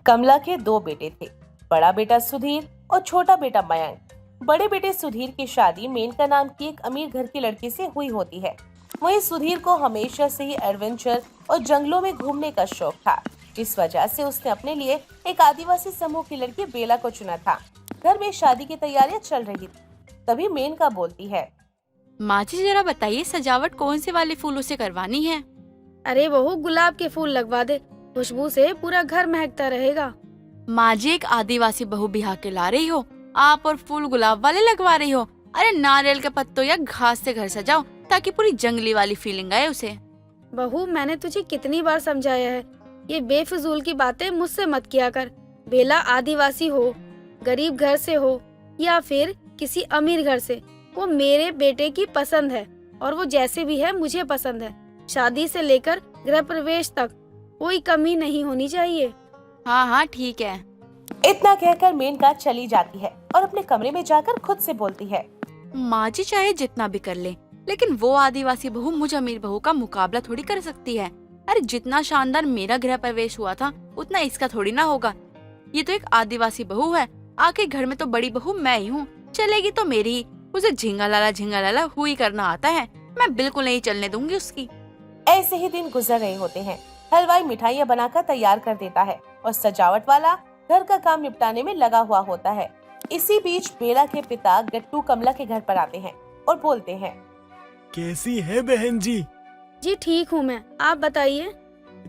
कमला के दो बेटे थे, बड़ा बेटा सुधीर और छोटा बेटा मयंक। बड़े बेटे सुधीर की शादी मेनका नाम की एक अमीर घर की लड़की से हुई होती है। वहीं सुधीर को हमेशा से ही एडवेंचर और जंगलों में घूमने का शौक था, जिस वजह से उसने अपने लिए एक आदिवासी समूह की लड़की बेला को चुना था। घर में शादी की तैयारियां चल रही थी, तभी मेनका बोलती है, माँ जी जरा बताइए सजावट कौन से वाले फूलों से करवानी है। अरे बहू, गुलाब के फूल लगवा दे, खुशबू से पूरा घर महकता रहेगा। माँ जी एक आदिवासी बहू बिहार के ला रही हो आप और फूल गुलाब वाले लगवा रही हो। अरे नारियल के पत्तों या घास से घर सजाओ ताकि पूरी जंगली वाली फीलिंग आए उसे। बहू, मैंने तुझे कितनी बार समझाया है, ये बेफिजूल की बातें मुझसे मत किया कर। बेला आदिवासी हो, गरीब घर से हो या फिर किसी अमीर घर से, वो मेरे बेटे की पसंद है और वो जैसे भी है मुझे पसंद है। शादी से लेकर गृह प्रवेश तक कोई कमी नहीं होनी चाहिए। हाँ हाँ ठीक है। इतना कहकर मेनका चली जाती है और अपने कमरे में जाकर खुद से बोलती है, माँ जी चाहे जितना भी कर ले, लेकिन वो आदिवासी बहू मुझ अमीर बहू का मुकाबला थोड़ी कर सकती है। अरे जितना शानदार मेरा गृह प्रवेश हुआ था उतना इसका थोड़ी ना होगा। ये तो एक आदिवासी बहू है, आखिर घर में तो बड़ी बहू मैं ही हूँ, चलेगी तो मेरी ही। उसे झिंगा लाला हुई करना आता है, मैं बिल्कुल नहीं चलने दूंगी उसकी। ऐसे ही दिन गुजर रहे होते हैं। हलवाई मिठाइयाँ बनाकर तैयार कर देता है और सजावट वाला घर का काम निपटाने में लगा हुआ होता है। इसी बीच बेला के पिता गट्टू कमला के घर पर आते हैं और बोलते हैं, कैसी है बहन जी? जी ठीक हूँ मैं, आप बताइए।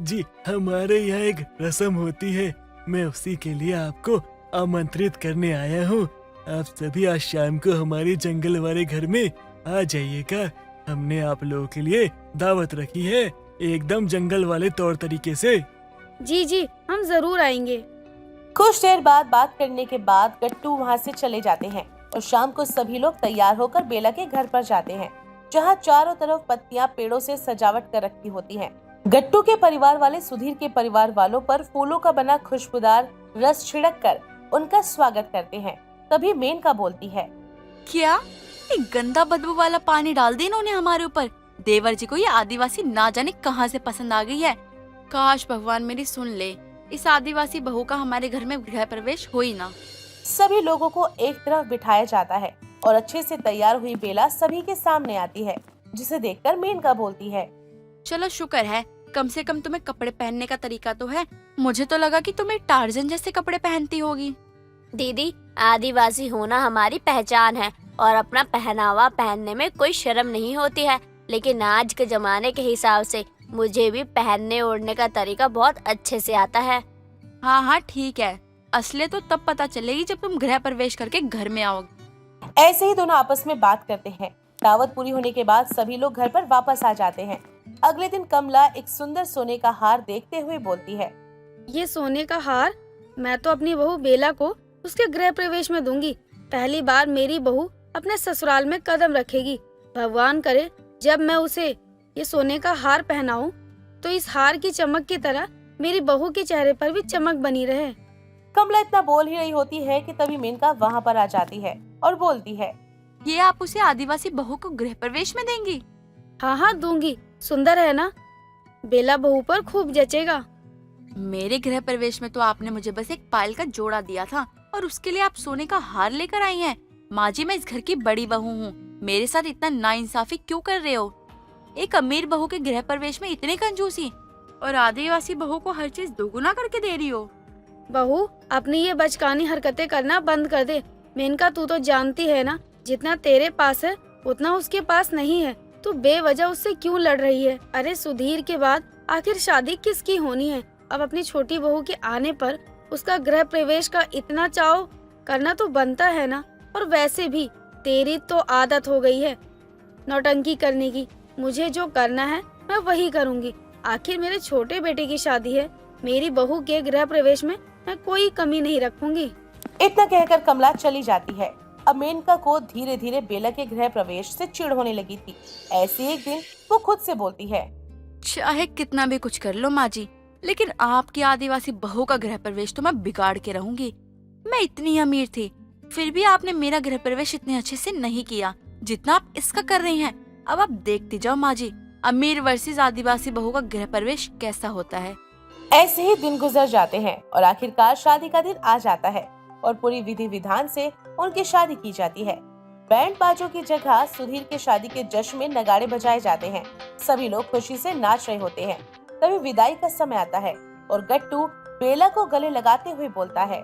जी हमारे यहाँ एक रस्म होती है, मैं उसी के लिए आपको आमंत्रित करने आया हूँ। आप सभी आज शाम को हमारे जंगल वाले घर में आ जाइएगा। हमने आप लोगों के लिए दावत रखी है, एकदम जंगल वाले तौर तरीके से। जी जी, हम जरूर आएंगे। कुछ देर बाद बात करने के बाद गट्टू वहाँ से चले जाते हैं और शाम को सभी लोग तैयार होकर बेला के घर पर जाते हैं, जहाँ चारों तरफ पत्तियां पेड़ों से सजावट कर रखी होती हैं। गट्टू के परिवार वाले सुधीर के परिवार वालों पर फूलों का बना खुशबूदार रस छिड़क कर उनका स्वागत करते हैं। तभी मेनका बोलती है, क्या एक गंदा बदबू वाला पानी डाल दिया इन्होंने हमारे ऊपर। देवर जी को ये आदिवासी ना जाने कहाँ से पसंद आ गई है। काश भगवान मेरी सुन ले, इस आदिवासी बहू का हमारे घर में गृह प्रवेश हो ही ना। सभी लोगों को एक तरफ बिठाया जाता है और अच्छे से तैयार हुई बेला सभी के सामने आती है, जिसे देखकर मेनका बोलती है, चलो शुक्र है, कम से कम तुम्हें कपड़े पहनने का तरीका तो है। मुझे तो लगा कि तुम्हें टार्जन जैसे कपड़े पहनती होगी। दीदी, आदिवासी होना हमारी पहचान है और अपना पहनावा पहनने में कोई शर्म नहीं होती है, लेकिन आज के जमाने के हिसाब से मुझे भी पहनने ओढ़ने का तरीका बहुत अच्छे से आता है। हाँ हाँ ठीक है, असलियत तो तब पता चलेगी जब तुम गृह प्रवेश करके घर में आओगे। ऐसे ही दोनों आपस में बात करते हैं। दावत पूरी होने के बाद सभी लोग घर पर वापस आ जाते हैं। अगले दिन कमला एक सुंदर सोने का हार देखते हुए बोलती है, ये सोने का हार मैं तो अपनी बहू बेला को उसके गृह प्रवेश में दूंगी। पहली बार मेरी बहू अपने ससुराल में कदम रखेगी। भगवान करे जब मैं उसे ये सोने का हार पहनाऊं तो इस हार की चमक की तरह मेरी बहू के चेहरे पर भी चमक बनी रहे। कमला इतना बोल ही रही होती है कि तभी मेनका वहाँ पर आ जाती है और बोलती है, ये आप उसे आदिवासी बहू को गृह प्रवेश में देंगी? हाँ हाँ दूंगी, सुंदर है ना? बेला बहू पर खूब जचेगा। मेरे गृह प्रवेश में तो आपने मुझे बस एक पायल का जोड़ा दिया था और उसके लिए आप सोने का हार लेकर आई हैं। माँ जी, मैं इस घर की बड़ी बहू हूँ, मेरे साथ इतना नाइंसाफी क्यों कर रहे हो? एक अमीर बहू के गृह प्रवेश में इतनी कंजूसी और आदिवासी बहू को हर चीज दोगुना करके दे रही हो। बहू, अपनी ये बचकानी हरकतें करना बंद कर दे। मेनका, तू तो जानती है ना, जितना तेरे पास है उतना उसके पास नहीं है। तू बेवजह उससे क्यों लड़ रही है? अरे सुधीर के बाद आखिर शादी किसकी होनी है? अब अपनी छोटी बहू के आने पर उसका गृह प्रवेश का इतना चाव करना तो बनता है ना। और वैसे भी तेरी तो आदत हो गई है नौटंकी करने की। मुझे जो करना है मैं वही करूँगी। आखिर मेरे छोटे बेटे की शादी है, मेरी बहू के गृह प्रवेश में मैं कोई कमी नहीं रखूंगी। इतना कहकर कमला चली जाती है। अब मेनका को धीरे धीरे बेला के गृह प्रवेश से चिढ़ होने लगी थी। ऐसे एक दिन वो खुद से बोलती है, चाहे कितना भी कुछ कर लो माँ जी, लेकिन आपकी आदिवासी बहू का गृह प्रवेश तो मैं बिगाड़ के रहूंगी। मैं इतनी अमीर थी, फिर भी आपने मेरा गृह प्रवेश इतने अच्छे से नहीं किया जितना आप इसका कर रही हैं। अब आप देखती जाओ माँ जी, अमीर वर्सेस आदिवासी बहू का गृह प्रवेश कैसा होता है। ऐसे ही दिन गुजर जाते हैं और आखिरकार शादी का दिन आ जाता है और पूरी विधि विधान से उनकी शादी की जाती है। बैंड बाजों की जगह सुधीर के शादी के जश्न में नगाड़े बजाए जाते हैं। सभी लोग खुशी से नाच रहे होते हैं। तभी विदाई का समय आता है और गट्टू बेला को गले लगाते हुए बोलता है,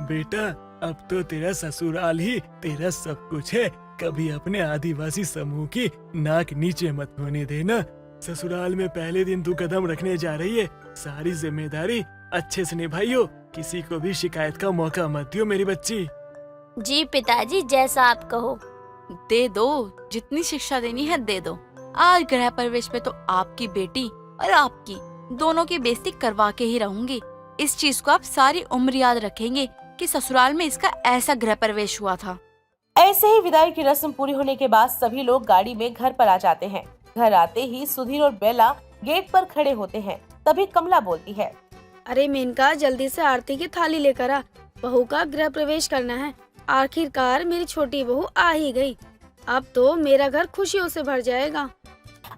बेटा अब तो तेरा ससुराल ही तेरा सब कुछ है। कभी अपने आदिवासी समूह की नाक नीचे मत होने देना। ससुराल में पहले दिन तू कदम रखने जा रही है, सारी जिम्मेदारी अच्छे से निभाइयो। किसी को भी शिकायत का मौका मत दियो मेरी बच्ची। जी पिताजी, जैसा आप कहो। दे दो, जितनी शिक्षा देनी है दे दो। आज गृह प्रवेश पे तो आपकी बेटी और आपकी दोनों की बेइज्जती करवा के ही रहूंगी। इस चीज को आप सारी उम्र याद रखेंगे कि ससुराल में इसका ऐसा गृह प्रवेश हुआ था। ऐसे ही विदाई की रस्म पूरी होने के बाद सभी लोग गाड़ी में घर पर आ जाते हैं। घर आते ही सुधीर और बेला गेट पर खड़े होते हैं। तभी कमला बोलती है, अरे मेनका, जल्दी से आरती की थाली लेकर आ, बहू का गृह प्रवेश करना है। आखिरकार मेरी छोटी बहू आ ही गई। अब तो मेरा घर खुशियों से भर जाएगा।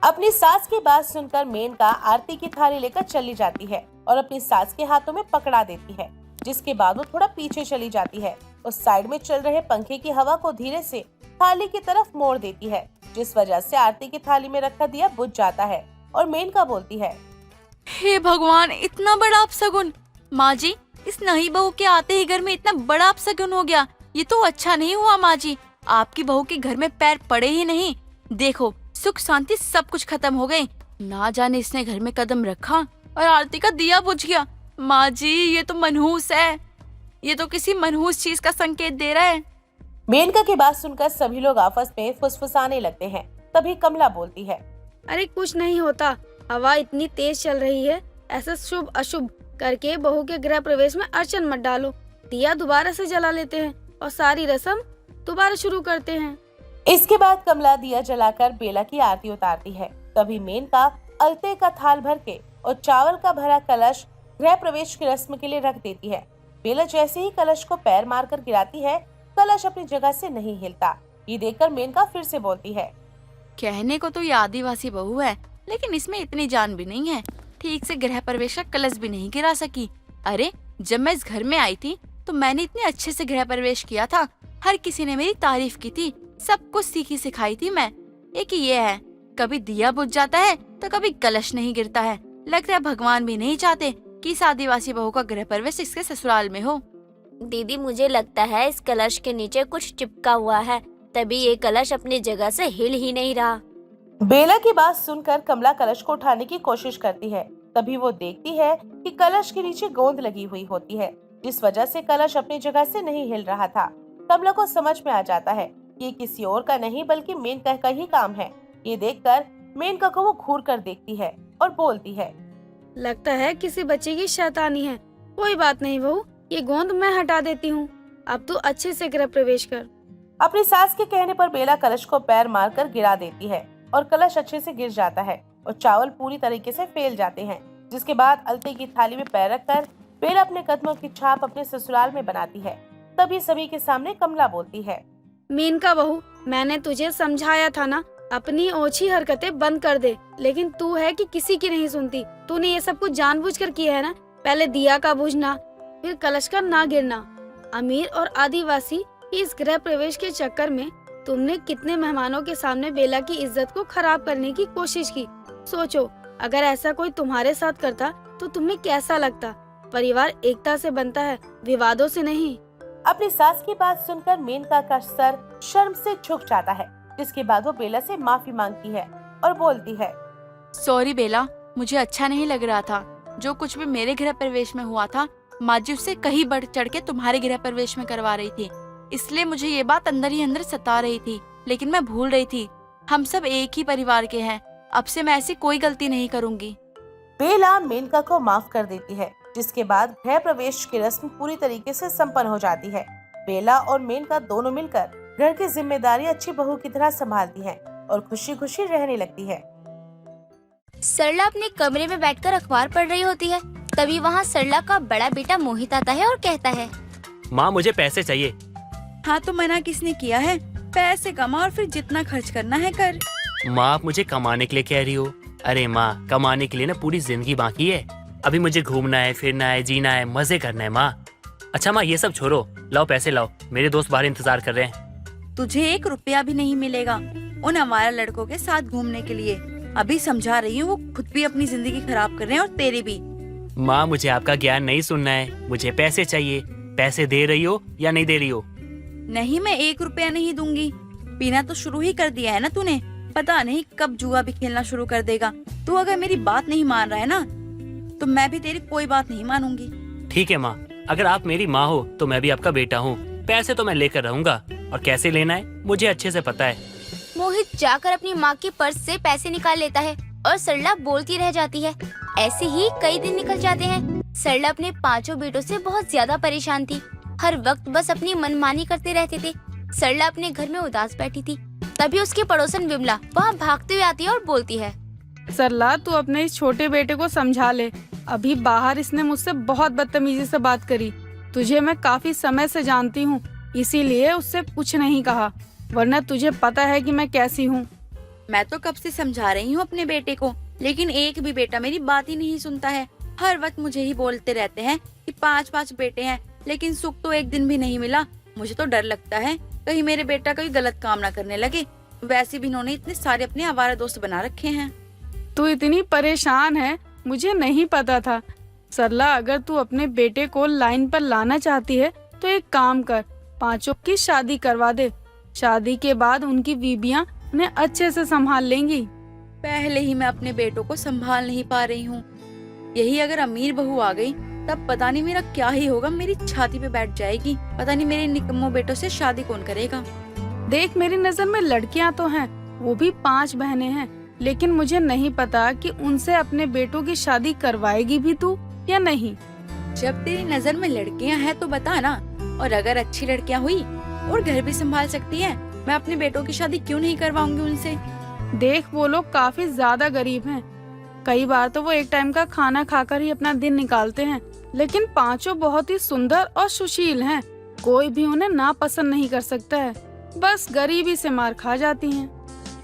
अपनी सास की बात सुनकर मेनका आरती की थाली लेकर चली जाती है और अपनी सास के हाथों में पकड़ा देती है, जिसके बाद वो थोड़ा पीछे चली जाती है और साइड में चल रहे पंखे की हवा को धीरे से थाली की तरफ मोड़ देती है, जिस वजह से आरती की थाली में रखा दिया बुझ जाता है और मेनका बोलती है, हे भगवान, इतना बड़ा अपशगुन। माँ जी, इस नई बहू के आते ही घर में इतना बड़ा अपशगुन हो गया। ये तो अच्छा नहीं हुआ माँ जी। आपकी बहू के घर में पैर पड़े ही नहीं। देखो, सुख शांति सब कुछ खत्म हो गए। ना जाने इसने घर में कदम रखा और आरती का दिया बुझ गया। माँ जी, ये तो मनहूस है। ये तो किसी मनहूस चीज का संकेत दे रहा है। मेनका की बात सुनकर सभी लोग आपस में फुसफुसाने लगते हैं। तभी कमला बोलती है, अरे कुछ नहीं होता, हवा इतनी तेज चल रही है। ऐसा शुभ अशुभ करके बहू के गृह प्रवेश में अड़चन मत डालो। दिया दोबारा से जला लेते हैं और सारी रस्म दोबारा शुरू करते हैं। इसके बाद कमला दिया जलाकर बेला की आरती उतारती है। तभी मेनका अलते का थाल भर के और चावल का भरा कलश गृह प्रवेश की रस्म के लिए रख देती है। बेला जैसे ही कलश को पैर मारकर गिराती है, कलश अपनी जगह से नहीं हिलता। ये देखकर मेनका फिर से बोलती है, कहने को तो ये आदिवासी बहू है, लेकिन इसमें इतनी जान भी नहीं है। ठीक से गृह प्रवेश का कलश भी नहीं गिरा सकी। अरे, जब मैं इस घर में आई थी तो मैंने इतने अच्छे से गृह प्रवेश किया था। हर किसी ने मेरी तारीफ की थी। सब कुछ सीखी सिखाई थी मैं। एक ये है, कभी दिया बुझ जाता है तो कभी कलश नहीं गिरता है। लगता है भगवान भी नहीं चाहते कि इस आदिवासी बहू का गृह प्रवेश इसके ससुराल में हो। दीदी, मुझे लगता है इस कलश के नीचे कुछ चिपका हुआ है, तभी ये कलश अपनी जगह से हिल ही नहीं रहा। बेला की बात सुनकर कमला कलश को उठाने की कोशिश करती है। तभी वो देखती है कि कलश के नीचे गोंद लगी हुई होती है, जिस वजह से कलश अपनी जगह से नहीं हिल रहा था। कमला को समझ में आ जाता है कि ये किसी और का नहीं बल्कि मेनका का ही काम है। ये देखकर मेनका को वो घूर कर देखती है और बोलती है, लगता है किसी बच्चे की शैतानी है। कोई बात नहीं बहू, ये गोंद मैं हटा देती हूँ। अब तू अच्छे से गृह प्रवेश कर। अपनी सास के कहने पर बेला कलश को पैर मारकर गिरा देती है और कलश अच्छे से गिर जाता है और चावल पूरी तरीके से फैल जाते हैं। जिसके बाद अलते की थाली में पैर रखकर बेला अपने कदमों की छाप अपने ससुराल में बनाती है। तभी सभी के सामने कमला बोलती है, मेनका बहू, मैंने तुझे समझाया था ना, अपनी ओछी हरकतें बंद कर दे, लेकिन तू है कि किसी की नहीं सुनती। तूने ये सब कुछ जानबूझकर किया है ना। पहले दिया का बुझना, फिर कलश का ना गिरना। अमीर और आदिवासी इस गृह प्रवेश के चक्कर में तुमने कितने मेहमानों के सामने बेला की इज्जत को खराब करने की कोशिश की। सोचो, अगर ऐसा कोई तुम्हारे साथ करता तो तुम्हें कैसा लगता। परिवार एकता से बनता है, विवादों से नहीं। अपनी सास की बात सुनकर मेनका का सर शर्म से झुक जाता है। जिसके बाद वो बेला से माफी मांगती है और बोलती है, सॉरी बेला, मुझे अच्छा नहीं लग रहा था। जो कुछ भी मेरे गृह प्रवेश में हुआ था, माँ जी उससे कहीं बढ़ चढ़ के तुम्हारे गृह प्रवेश में करवा रही थी। इसलिए मुझे ये बात अंदर ही अंदर सता रही थी, लेकिन मैं भूल रही थी। हम सब एक ही परिवार के हैं। अब से मैं ऐसी कोई गलती नहीं करूँगी। बेला मेनका को माफ कर देती है। जिसके बाद गृह प्रवेश की रस्म पूरी तरीके से संपन्न हो जाती है। बेला और मेनका दोनों मिलकर घर की जिम्मेदारी अच्छी बहू की तरह संभालती हैं और खुशी खुशी रहने लगती है। सरला अपने कमरे में बैठकर अखबार पढ़ रही होती है। तभी वहाँ सरला का बड़ा बेटा मोहित आता है और कहता है, माँ, मुझे पैसे चाहिए। हाँ, तो मना किसने किया है? पैसे कमा और फिर जितना खर्च करना है कर। माँ, आप मुझे कमाने के लिए कह रही हो? अरे माँ, कमाने के लिए ना पूरी जिंदगी बाकी है। अभी मुझे घूमना है, फिरना है, जीना है, मजे करना है माँ। अच्छा माँ, ये सब छोड़ो, लाओ पैसे लाओ, मेरे दोस्त बाहर इंतजार कर रहे हैं। तुझे 1 रुपया भी नहीं मिलेगा उन हमारे लड़कों के साथ घूमने के लिए। अभी समझा रही हूँ, वो खुद भी अपनी जिंदगी खराब कर रहे हैं और तेरी भी। माँ मुझे आपका ज्ञान नहीं सुनना है, मुझे पैसे चाहिए। पैसे दे रही हो या नहीं दे रही हो? नहीं, मैं 1 रुपया नहीं दूंगी। पीना तो शुरू ही कर दिया है ना तूने, पता नहीं कब जुआ भी खेलना शुरू कर देगा। तू अगर मेरी बात नहीं मान रहा है ना, तो मैं भी तेरी कोई बात नहीं मानूंगी। ठीक है माँ, अगर आप मेरी माँ हो तो मैं भी आपका बेटा हूँ। पैसे तो मैं लेकर रहूंगा, और कैसे लेना है मुझे अच्छे से पता है। मोहित जाकर अपनी माँ के पर्स से पैसे निकाल लेता है और सरला बोलती रह जाती है। ऐसे ही कई दिन निकल जाते हैं। सरला अपने 5 बेटों से बहुत ज्यादा परेशान थी। हर वक्त बस अपनी मनमानी करते रहते थे। सरला अपने घर में उदास बैठी थी। तभी उसकी पड़ोसन विमला वहाँ भागते हुए आती है और बोलती है, सरला तू अपने इस छोटे बेटे को समझा ले। अभी बाहर इसने मुझसे बहुत बदतमीजी से बात करी। तुझे मैं काफी समय से जानती हूँ, इसीलिए उससे कुछ नहीं कहा, वरना तुझे पता है कि मैं कैसी हूँ। मैं तो कब से समझा रही हूँ अपने बेटे को, लेकिन एक भी बेटा मेरी बात ही नहीं सुनता है। हर वक्त मुझे ही बोलते रहते हैं कि 5 बेटे हैं, लेकिन सुख तो एक दिन भी नहीं मिला। मुझे तो डर लगता है कहीं मेरे बेटा कोई गलत काम ना करने लगे। वैसे भी इन्होंने इतने सारे अपने आवारा दोस्त बना रखे हैं। तू इतनी परेशान है, मुझे नहीं पता था। सरला, अगर तू अपने बेटे को लाइन पर लाना चाहती है तो एक काम कर, 5 की शादी करवा दे। शादी के बाद उनकी बीबियां उन्हें अच्छे से संभाल लेंगी। पहले ही मैं अपने बेटों को संभाल नहीं पा रही हूँ, यही अगर अमीर बहू आ गई तब पता नहीं मेरा क्या ही होगा। मेरी छाती पे बैठ जाएगी। पता नहीं मेरे निकम्मों बेटों से शादी कौन करेगा। देख, मेरी नजर में लड़कियां तो हैं, वो भी 5 बहनें हैं, लेकिन मुझे नहीं पता कि उनसे अपने बेटों की शादी करवाएगी भी तू या नहीं। जब तेरी नजर में लड़कियां हैं तो बता ना, और अगर अच्छी लड़कियां हुई और घर भी संभाल सकती हैं, मैं अपने बेटों की शादी क्यों नहीं करवाऊंगी उनसे। देख, वो लोग काफी ज्यादा गरीब हैं। कई बार तो वो एक टाइम का खाना खाकर ही अपना दिन निकालते हैं, लेकिन 5 बहुत ही सुंदर और सुशील हैं। कोई भी उन्हें नापसंद नहीं कर सकता है, बस गरीबी से मार खा जाती हैं।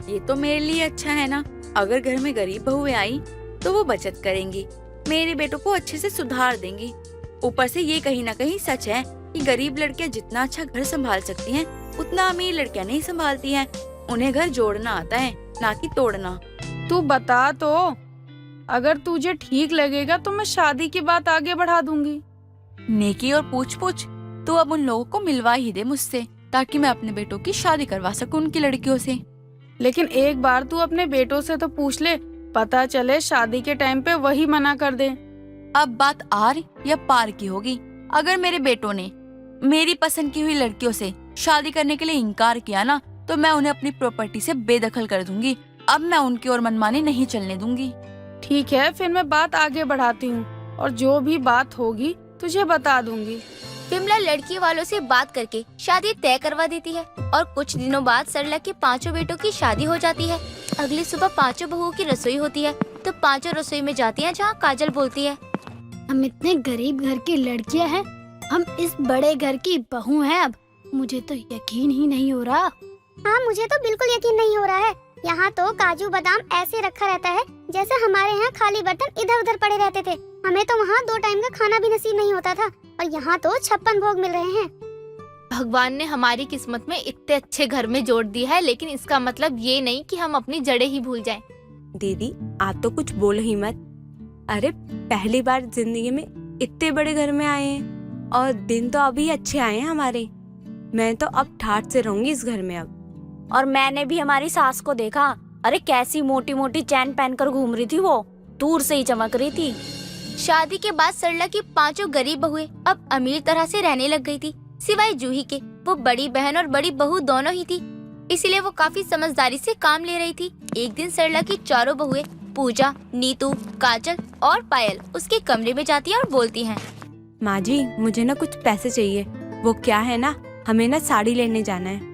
ये तो मेरे लिए अच्छा है ना, अगर घर में गरीब बहुएं आई तो वो बचत करेंगी, मेरे बेटों को अच्छे से सुधार देंगी। ऊपर से ये कहीं ना कहीं सच है कि गरीब लड़कियां जितना अच्छा घर संभाल सकती हैं, उतना अमीर लड़कियां नहीं संभालती हैं। उन्हें घर जोड़ना आता है, ना कि तोड़ना। तू बता तो, अगर तुझे ठीक लगेगा तो मैं शादी की बात आगे बढ़ा दूंगी। नेकी और पूछ पूछ, तू अब उन लोगों को मिलवा ही दे मुझसे, ताकि मैं अपने बेटों की शादी करवा सकूं उनकी लड़कियों से। लेकिन एक बार तू अपने बेटों से तो पूछ ले, पता चले शादी के टाइम पे वही मना कर दे। अब बात आर या पार की होगी। अगर मेरे बेटों ने मेरी पसंद की हुई लड़कियों से शादी करने के लिए इनकार किया ना, तो मैं उन्हें अपनी प्रॉपर्टी से बेदखल कर दूंगी। अब मैं उनकी ओर मनमानी नहीं चलने दूंगी। ठीक है, फिर मैं बात आगे बढ़ाती हूँ और जो भी बात होगी तुझे बता दूंगी। विमला लड़की वालों से बात करके शादी तय करवा देती है और कुछ दिनों बाद सरला के 5 बेटों की शादी हो जाती है। अगली सुबह 5 बहुओं की रसोई होती है, तो 5 रसोई में जाती हैं, जहाँ काजल बोलती है, हम इतने गरीब घर की लड़कियां हैं, हम इस बड़े घर की बहू हैं। अब मुझे तो यकीन ही नहीं हो रहा। हाँ, मुझे तो बिल्कुल यकीन नहीं हो रहा है। यहाँ तो काजू बादाम ऐसे रखा रहता है जैसे हमारे यहाँ खाली बर्तन इधर उधर पड़े रहते थे। हमें तो वहाँ 2 टाइम का खाना भी नसीब नहीं होता था, और यहाँ तो 56 भोग मिल रहे हैं। भगवान ने हमारी किस्मत में इतने अच्छे घर में जोड़ दिया है, लेकिन इसका मतलब ये नहीं कि हम अपनी जड़ें ही भूल जाएं। दीदी, आप तो कुछ बोलो ही मत। अरे, पहली बार जिंदगी में इतने बड़े घर में आए हैं, और दिन तो अभी अच्छे आए हैं हमारे। मैं तो अब ठाठ से रहूंगी इस घर में अब। और मैंने भी हमारी सास को देखा, अरे कैसी मोटी मोटी चैन पहनकर घूम रही थी, वो दूर से ही चमक रही थी। शादी के बाद सरला की 5 गरीब बहुएं अब अमीर तरह से रहने लग गई थी, सिवाय जूही के। वो बड़ी बहन और बड़ी बहू दोनों ही थी, इसीलिए वो काफी समझदारी से काम ले रही थी। एक दिन सरला की 4 बहुएं पूजा, नीतू, काजल और पायल उसके कमरे में जाती है और बोलती हैं, माँ जी, मुझे ना कुछ पैसे चाहिए। वो क्या है ना, हमें ना साड़ी लेने जाना है।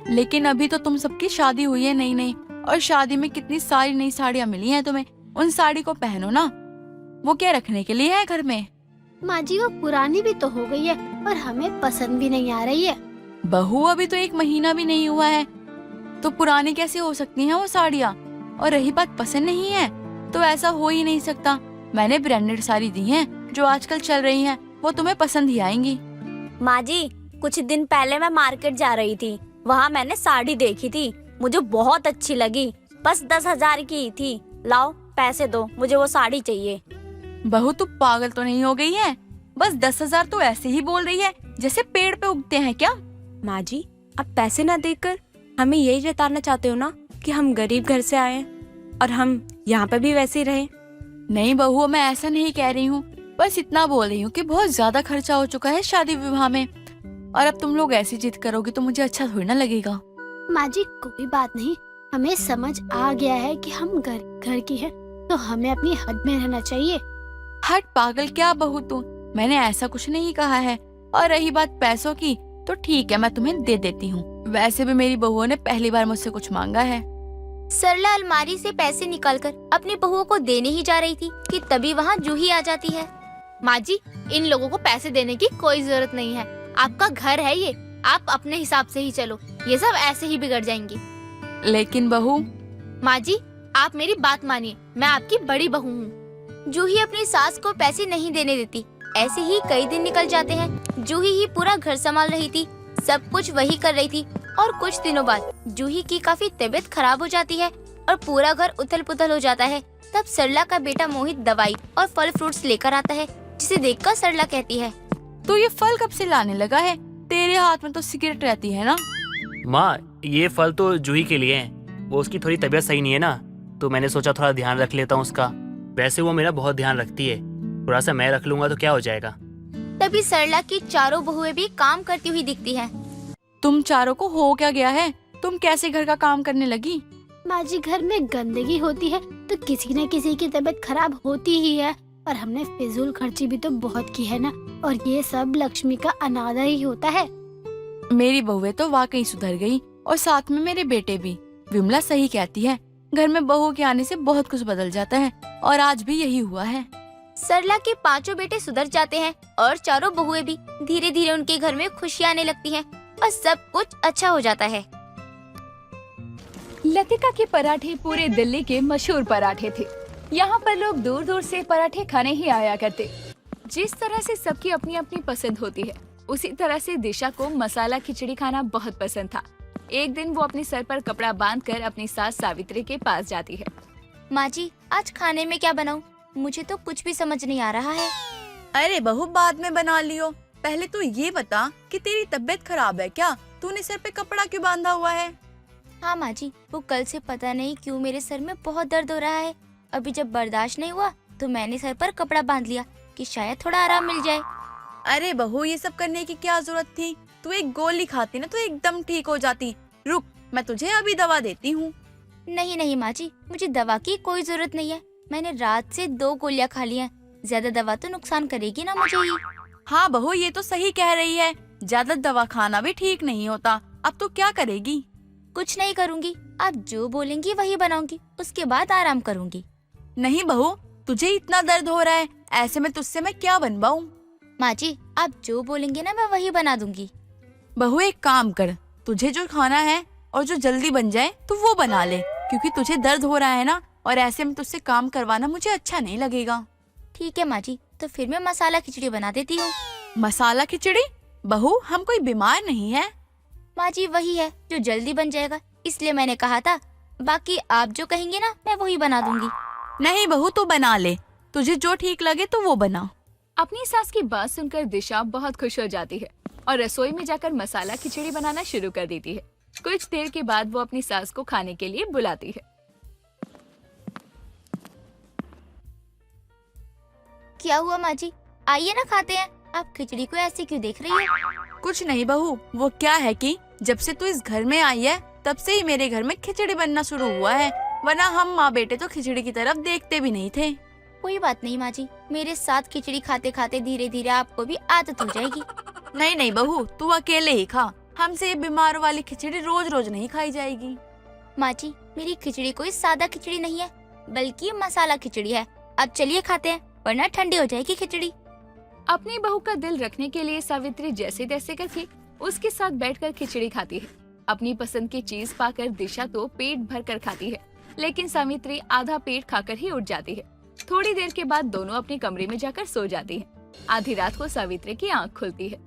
लेकिन अभी तो तुम सबकी शादी हुई है नई नई, और शादी में कितनी सारी नई साड़ियाँ मिली हैं तुम्हें। उन साड़ी को पहनो ना, वो क्या रखने के लिए है घर में। माँ जी, वो पुरानी भी तो हो गई है और हमें पसंद भी नहीं आ रही है। बहू, अभी तो 1 महीना भी नहीं हुआ है, तो पुरानी कैसे हो सकती हैं वो साड़ियाँ। और रही बात पसंद नहीं है, तो ऐसा हो ही नहीं सकता। मैंने ब्रांडेड साड़ी दी हैं जो आजकल चल रही हैं, वो तुम्हें पसंद ही आएंगी। माँ जी, कुछ दिन पहले मैं मार्केट जा रही थी, वहाँ मैंने साड़ी देखी थी, मुझे बहुत अच्छी लगी, बस 10,000 की थी। लाओ पैसे दो, मुझे वो साड़ी चाहिए। बहू तू पागल तो नहीं हो गई है? बस 10,000 तो ऐसे ही बोल रही है जैसे पेड़ पे उगते हैं क्या? माँ जी, अब पैसे ना देकर हमें यही जताना चाहते हो ना कि हम गरीब घर से आए हैं और हम यहाँ पे भी वैसे ही रहे? नहीं बहू, मैं ऐसा नहीं कह रही हूँ, बस इतना बोल रही हूँ कि बहुत ज्यादा खर्चा हो चुका है शादी विवाह में, और अब तुम लोग ऐसी जिद करोगे तो मुझे अच्छा थोड़ी ना लगेगा। माँ जी कोई बात नहीं, हमें समझ आ गया है कि हम घर की हैं, तो हमें अपनी हद में रहना चाहिए। हट पागल क्या बहू तू, मैंने ऐसा कुछ नहीं कहा है। और रही बात पैसों की, तो ठीक है मैं तुम्हें दे देती हूँ। वैसे भी मेरी बहुओं ने पहली बार मुझसे कुछ मांगा है। सरला अलमारी से पैसे निकालकर अपनी बहुओं को देने ही जा रही थी कि तभी वहाँ जूही आ जाती है। माँ जी, इन लोगों को पैसे देने की कोई जरूरत नहीं है, आपका घर है ये, आप अपने हिसाब से ही चलो, ये सब ऐसे ही बिगड़ जाएंगे। लेकिन बहू। माँ जी, आप मेरी बात मानिए, मैं आपकी बड़ी बहू हूँ। जूही अपनी सास को पैसे नहीं देने देती। ऐसे ही कई दिन निकल जाते हैं। जूही ही पूरा घर संभाल रही थी, सब कुछ वही कर रही थी। और कुछ दिनों बाद जूही की काफी तबीयत खराब हो जाती है और पूरा घर उथल पुथल हो जाता है। तब सरला का बेटा मोहित दवाई और फल फ्रूट्स लेकर आता है, जिसे देखकर सरला कहती है, तो ये फल कब से लाने लगा है? तेरे हाथ में तो सिगरेट रहती है ना? माँ, ये फल तो जूही के लिए हैं। वो उसकी थोड़ी तबीयत सही नहीं है ना, तो मैंने सोचा थोड़ा ध्यान रख लेता हूँ उसका। वैसे वो मेरा बहुत ध्यान रखती है, थोड़ा सा मैं रख लूंगा तो क्या हो जाएगा। तभी सरला की चारों बहुएं भी काम करती हुई दिखती हैं। तुम चारों को हो क्या गया है? तुम कैसे घर का काम करने लगी? माँ जी, घर में गंदगी होती है तो किसी न किसी की तबीयत खराब होती ही है, और हमने फिजूल खर्ची भी तो बहुत की है ना, और ये सब लक्ष्मी का अनादर ही होता है। मेरी बहुएं तो वाकई सुधर गई, और साथ में मेरे बेटे भी। विमला सही कहती है, घर में बहू के आने से बहुत कुछ बदल जाता है, और आज भी यही हुआ है। सरला के पांचों बेटे सुधर जाते हैं और चारों बहुएं भी। धीरे धीरे उनके घर में खुशियां आने लगती हैं और सब कुछ अच्छा हो जाता है। लतिका के पराठे पूरे दिल्ली के मशहूर पराठे थे। यहाँ पर लोग दूर दूर से पराठे खाने ही आया करते। जिस तरह से सबकी अपनी अपनी पसंद होती है, उसी तरह से दिशा को मसाला खिचड़ी खाना बहुत पसंद था। एक दिन वो अपने सर पर कपड़ा बांधकर अपनी सास सावित्री के पास जाती है। माँ जी, आज खाने में क्या बनाऊं? मुझे तो कुछ भी समझ नहीं आ रहा है। अरे बहू, बाद में बना लियो, पहले तो ये बता कि तेरी तबीयत खराब है क्या? तूने सर पे कपड़ा क्यों बांधा हुआ है? हाँ माँ जी, वो कल से पता नहीं क्यों मेरे सर में बहुत दर्द हो रहा है। अभी जब बर्दाश्त नहीं हुआ तो मैंने सर पर कपड़ा बांध लिया कि शायद थोड़ा आराम मिल जाए। अरे बहू, ये सब करने की क्या जरूरत थी? तू एक गोली खाती ना तो एकदम ठीक हो जाती। रुक, मैं तुझे अभी दवा देती हूँ। नहीं नहीं माँ जी, मुझे दवा की कोई जरूरत नहीं है। मैंने रात से 2 गोलियां खा ली हैं। ज्यादा दवा तो नुकसान करेगी ना मुझे ही। हाँ बहू, ये तो सही कह रही है, ज्यादा दवा खाना भी ठीक नहीं होता। अब तो क्या करेगी? कुछ नहीं करूँगी, आप जो बोलेंगी वही बनाऊंगी, उसके बाद आराम करूँगी। नहीं बहू, तुझे इतना दर्द हो रहा है, ऐसे में तुझसे मैं क्या बनवाऊं? माँ जी, आप जो बोलेंगे ना मैं वही बना दूंगी। बहू एक काम कर, तुझे जो खाना है और जो जल्दी बन जाए तो वो बना ले, क्योंकि तुझे दर्द हो रहा है ना, और ऐसे में तुझसे काम करवाना मुझे अच्छा नहीं लगेगा। ठीक है माँ जी, तो फिर मैं मसाला खिचड़ी बना देती हूँ। मसाला खिचड़ी? बहू, हम कोई बीमार नहीं है। माँ जी, वही है जो जल्दी बन जाएगा, इसलिए मैंने कहा था। बाकी आप जो कहेंगे ना मैं वही बना दूंगी। नहीं बहू, तू बना ले, तुझे जो ठीक लगे तो वो बना। अपनी सास की बात सुनकर दिशा बहुत खुश हो जाती है और रसोई में जाकर मसाला खिचड़ी बनाना शुरू कर देती है। कुछ देर के बाद वो अपनी सास को खाने के लिए बुलाती है। क्या हुआ माँ जी, आइए ना खाते हैं। आप खिचड़ी को ऐसे क्यों देख रही हो? कुछ नहीं बहू, वो क्या है कि जब से तू इस घर में आई है तब से ही मेरे घर में खिचड़ी बनना शुरू हुआ है, वरना हम माँ बेटे तो खिचड़ी की तरफ देखते भी नहीं थे। कोई बात नहीं माँ जी, मेरे साथ खिचड़ी खाते खाते धीरे धीरे आपको भी आदत हो जाएगी। नहीं नहीं बहू, तू अकेले ही खा, हमसे ये बीमारों वाली खिचड़ी रोज रोज नहीं खाई जाएगी। माँ जी, मेरी खिचड़ी कोई सादा खिचड़ी नहीं है, बल्कि मसाला खिचड़ी है। अब चलिए खाते हैं, वरना ठंडी हो जाएगी खिचड़ी। अपनी बहू का दिल रखने के लिए सावित्री जैसे तैसे करके उसके साथ बैठकर खिचड़ी खाती है। अपनी पसंद की चीज पाकर दिशा तो पेट भर कर खाती है, लेकिन सावित्री आधा पेट खाकर ही उठ जाती है। थोड़ी देर के बाद दोनों अपने कमरे में जाकर सो जाती हैं। आधी रात को सावित्री की आंख खुलती है।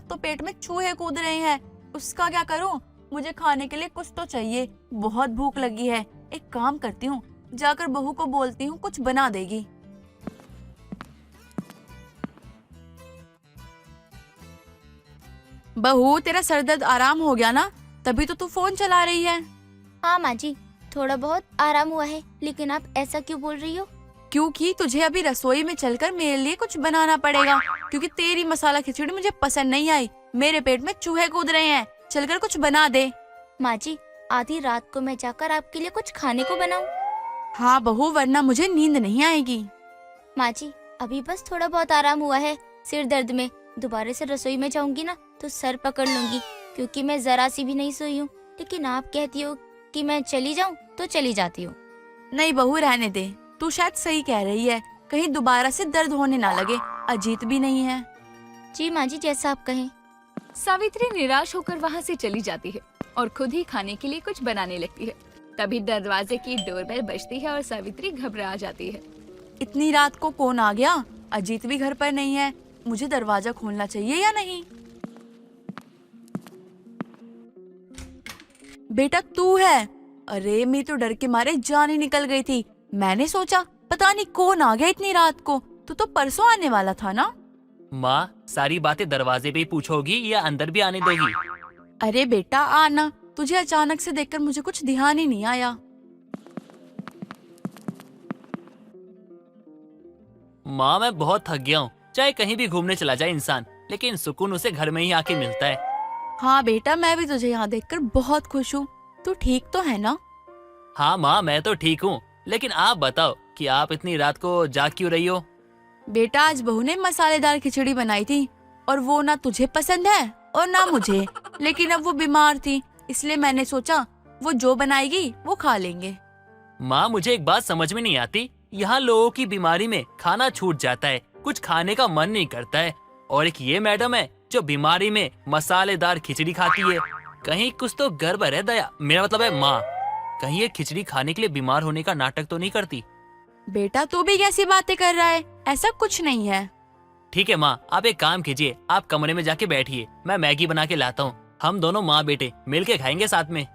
तो पेट में चूहे कूद रहे हैं, उसका क्या करूं? मुझे खाने के लिए कुछ तो चाहिए, बहुत भूख लगी है। एक काम करती हूँ, जाकर बहू को बोलती हूँ, कुछ बना देगी। बहू, तेरा सर दर्द आराम हो गया ना? तभी तो तू फोन चला रही है। हाँ माँ जी, थोड़ा बहुत आराम हुआ है, लेकिन आप ऐसा क्यों बोल रही हो? क्योंकि तुझे अभी रसोई में चलकर मेरे लिए कुछ बनाना पड़ेगा, क्योंकि तेरी मसाला खिचड़ी मुझे पसंद नहीं आई। मेरे पेट में चूहे कूद रहे हैं, चलकर कुछ बना दे। माँ जी, आधी रात को मैं जाकर आपके लिए कुछ खाने को बनाऊं? हाँ बहू, वरना मुझे नींद नहीं आएगी। माँ जी, अभी बस थोड़ा बहुत आराम हुआ है सिर दर्द में। दोबारा से रसोई में जाऊंगी ना तो सर पकड़ लूंगी, क्योंकि मैं जरा सी भी नहीं सोई हूँ। लेकिन आप कहती हो कि मैं चली जाऊं तो चली जाती हूँ। नहीं बहू, रहने दे, तू शायद सही कह रही है, कहीं दोबारा से दर्द होने ना लगे। अजीत भी नहीं है। जी माँ जी, जैसा आप कहें। सावित्री निराश होकर वहाँ से चली जाती है और खुद ही खाने के लिए कुछ बनाने लगती है। तभी दरवाजे की डोरबेल बजती है और सावित्री घबरा जाती है। इतनी रात को कौन आ गया? अजीत भी घर पर नहीं है, मुझे दरवाजा खोलना चाहिए या नहीं? बेटा तू है? अरे मैं तो डर के मारे जान ही निकल गई थी। मैंने सोचा पता नहीं कौन आ गया इतनी रात को। तू तो परसों आने वाला था ना? माँ, सारी बातें दरवाजे पे ही पूछोगी या अंदर भी आने दोगी? अरे बेटा आना, तुझे अचानक से देखकर मुझे कुछ ध्यान ही नहीं आया। माँ, मैं बहुत थक गया हूँ। चाहे कहीं भी घूमने चला जाए इंसान, लेकिन सुकून उसे घर में ही आके मिलता है। हाँ बेटा, मैं भी तुझे यहाँ देखकर बहुत खुश हूँ। तू ठीक तो है ना? हाँ माँ, मैं तो ठीक हूँ, लेकिन आप बताओ कि आप इतनी रात को जाग क्यों रही हो? बेटा आज बहू ने मसालेदार खिचड़ी बनाई थी, और वो ना तुझे पसंद है और ना मुझे। लेकिन अब वो बीमार थी, इसलिए मैंने सोचा वो जो बनाएगी वो खा लेंगे। माँ, मुझे एक बात समझ में नहीं आती। यहाँ लोगों की बीमारी में खाना छूट जाता है, कुछ खाने का मन नहीं करता है, और एक ये मैडम है जो बीमारी में मसालेदार खिचड़ी खाती है। कहीं कुछ तो गड़बड़ है दया, मेरा मतलब है माँ। कहीं ये खिचड़ी खाने के लिए बीमार होने का नाटक तो नहीं करती? बेटा तू भी कैसी बातें कर रहा है? ऐसा कुछ नहीं है। ठीक है माँ, आप एक काम कीजिए, आप कमरे में जाके बैठिए, मैं मैगी बना के लाता हूँ। हम दोनों माँ बेटे मिल के खाएंगे साथ में।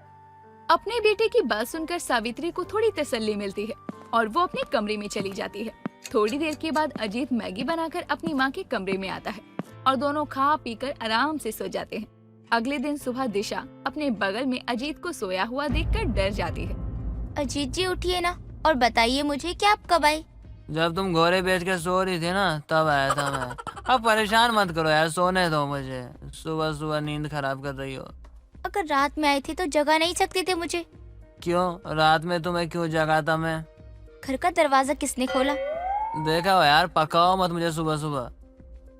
अपने बेटे की बात सुनकर सावित्री को थोड़ी तसल्ली मिलती है और वो अपने कमरे में चली जाती है। थोड़ी देर के बाद अजीत मैगी बनाकर अपनी माँ के कमरे में आता है और दोनों खा पीकर आराम से सो जाते हैं। अगले दिन सुबह दिशा अपने बगल में अजीत को सोया हुआ देखकर डर जाती है। अजीत जी उठिए ना और बताइए मुझे कि आप कब आए? जब तुम घोड़े बेच के सो रही थी ना, तब आया था मैं। अब परेशान मत करो यार, सोने दो मुझे। सुबह सुबह नींद खराब कर रही हो। अगर रात में आए थे तो जगा नहीं सकते थे मुझे? क्यों? रात में तुम्हें क्यों जगाता मैं? घर का दरवाजा किसने खोला? देखा हो यार, पकाओ मत मुझे सुबह सुबह।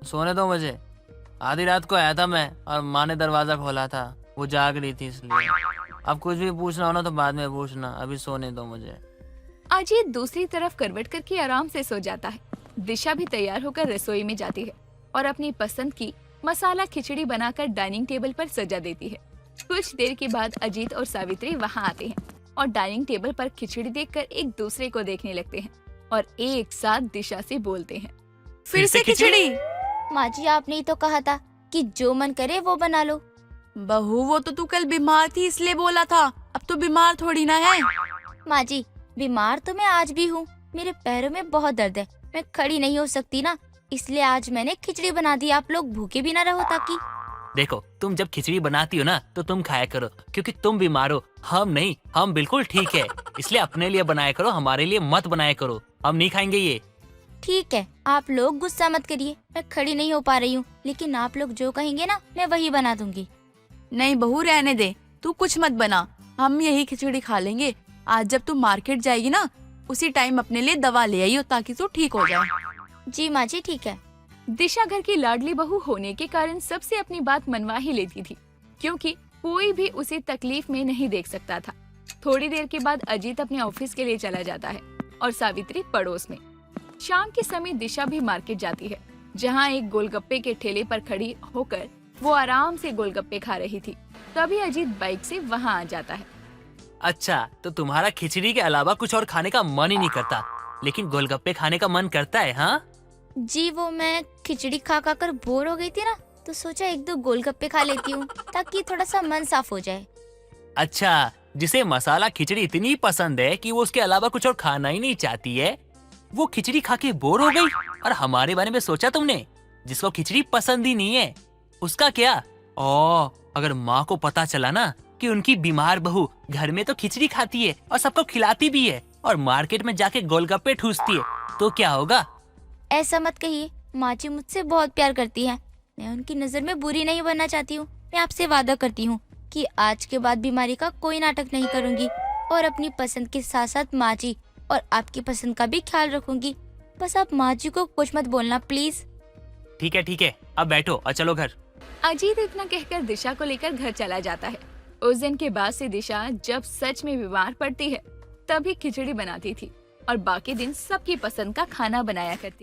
सोने दो मुझे। आधी रात को आया था मैं और माँ ने दरवाजा खोला था, वो जाग रही थी इसलिए। अब कुछ भी पूछना हो ना तो बाद में पूछना, अभी सोने दो मुझे। अजीत दूसरी तरफ करवट करके आराम से सो जाता है। दिशा भी तैयार होकर रसोई में जाती है और अपनी पसंद की मसाला खिचड़ी बनाकर डाइनिंग टेबल पर सजा देती है। कुछ देर के बाद अजीत और सावित्री वहाँ आते हैं और डाइनिंग टेबल पर खिचड़ी देखकर एक दूसरे को देखने लगते हैं और एक साथ दिशा से बोलते हैं, फिर से खिचड़ी? माँ जी, आपने ही तो कहा था कि जो मन करे वो बना लो। बहू वो तो तू कल बीमार थी इसलिए बोला था, अब तो बीमार थोड़ी ना है। माँ जी, बीमार तो मैं आज भी हूँ। मेरे पैरों में बहुत दर्द है, मैं खड़ी नहीं हो सकती ना, इसलिए आज मैंने खिचड़ी बना दी। आप लोग भूखे भी ना रहो ताकि। देखो, तुम जब खिचड़ी बनाती हो ना तो तुम खाया करो, क्योंकि तुम बीमार हो, हम नहीं। हम बिल्कुल ठीक है, इसलिए अपने लिए बनाया करो, हमारे लिए मत बनाया करो। हम नहीं खाएंगे ये। ठीक है, आप लोग गुस्सा मत करिए, मैं खड़ी नहीं हो पा रही हूँ, लेकिन आप लोग जो कहेंगे ना मैं वही बना दूंगी। नहीं बहू रहने दे, तू कुछ मत बना, हम यही खिचड़ी खा लेंगे। आज जब तू मार्केट जाएगी ना उसी टाइम अपने लिए दवा ले आइयो ताकि तू ठीक हो जाए। जी माँ जी, ठीक है। दिशा घर की लाडली बहू होने के कारण सबसे अपनी बात मनवा ही लेती थी, क्योंकि कोई भी उसे तकलीफ में नहीं देख सकता था। थोड़ी देर के बाद अजीत अपने ऑफिस के लिए चला जाता है और सावित्री पड़ोस में। शाम के समय दिशा भी मार्केट जाती है, जहाँ एक गोलगप्पे के ठेले पर खड़ी होकर वो आराम से गोलगप्पे खा रही थी। तभी अजीत बाइक से वहाँ आ जाता है। अच्छा, तो तुम्हारा खिचड़ी के अलावा कुछ और खाने का मन ही नहीं करता? लेकिन गोलगप्पे खाने का मन करता है। हाँ जी वो मैं खिचड़ी खा खा कर बोर हो गई थी ना, तो सोचा एक दो गोलगप्पे खा लेती हूँ ताकि थोड़ा सा मन साफ हो जाए। अच्छा, जिसे मसाला खिचड़ी इतनी पसंद है कि वो उसके अलावा कुछ और खाना ही नहीं चाहती है, वो खिचड़ी खा के बोर हो गई। और हमारे बारे में सोचा तुमने? जिसको खिचड़ी पसंद ही नहीं है उसका क्या? अगर माँ को पता चला ना कि उनकी बीमार बहू घर में तो खिचड़ी खाती है और सबको खिलाती भी है और मार्केट में जाके गोलगप्पे ठूसती है, तो क्या होगा? ऐसा मत कहिए, माँ जी मुझसे बहुत प्यार करती है। मैं उनकी नजर में बुरी नहीं बनना चाहती हूँ। मैं आपसे वादा करती हूँ कि आज के बाद बीमारी का कोई नाटक नहीं करूँगी और अपनी पसंद के साथ साथ माँ जी और आपकी पसंद का भी ख्याल रखूंगी। बस आप माँ जी को कुछ मत बोलना प्लीज। ठीक है, अब बैठो और चलो घर। अजीत इतना कहकर दिशा को लेकर घर चला जाता है। उस दिन के बाद से दिशा जब सच में बीमार पड़ती है तभी खिचड़ी बनाती थी और बाकी दिन सबकी पसंद का खाना बनाया करती।